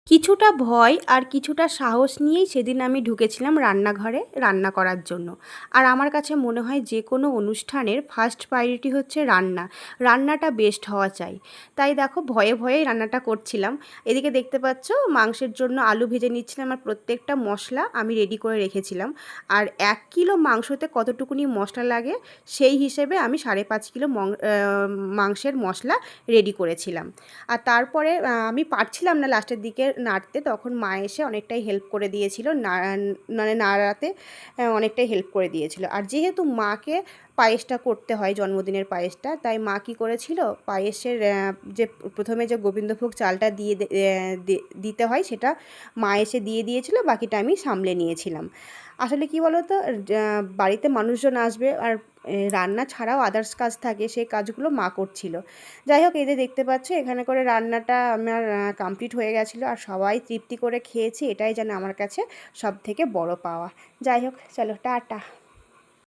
কিছুটা ভয় আর কিছুটা সাহস নিয়েই সেদিন আমি ঢুকেছিলাম রান্নাঘরে রান্না করার জন্য। আর আমার কাছে মনে হয় যে কোনো অনুষ্ঠানের ফার্স্ট প্রায়োরিটি হচ্ছে রান্না। রান্নাটা বেস্ট হওয়া চাই। তাই দেখো ভয়ে ভয়েই রান্নাটা করছিলাম। এদিকে দেখতে পাচ্ছ মাংসের জন্য আলু ভেজে নিচ্ছিলাম আর প্রত্যেকটা মশলা আমি রেডি করে রেখেছিলাম। আর ১ কিলো মাংসতে কতটুকুনি মশলা লাগে সেই হিসেবে আমি ৫.৫ কিলো মাংসের মশলা রেডি করেছিলাম। আর তারপরে আমি পারছিলাম না লাস্টের দিকে নাড়তে, তখন মা এসে অনেকটাই হেল্প করে দিয়েছিল, মানে নাড়াতে অনেকটাই হেল্প করে দিয়েছিল। আর যেহেতু মাকে পায়েসটা করতে হয়, জন্মদিনের পায়েসটা, তাই মা কী করেছিল, পায়েসের যে প্রথমে যে গোবিন্দভোগ চালটা দিতে হয় সেটা মা এসে দিয়ে দিয়েছিল, বাকিটা আমি সামলে নিয়েছিলাম। আসলে কি বলো তো, বাড়িতে মানুষজন আসবে আর রান্না ছাড়াও আদার্স কাজ থাকে, সেই কাজগুলো মা করছিল। যাই হোক, এই যে দেখতে পাচ্ছ এখানে করে রান্নাটা আমার কমপ্লিট হয়ে গেছিলো আর সবাই তৃপ্তি করে খেয়েছি, এটাই যেন আমার কাছে সবথেকে বড় পাওয়া। যাই হোক, চলো টাটা।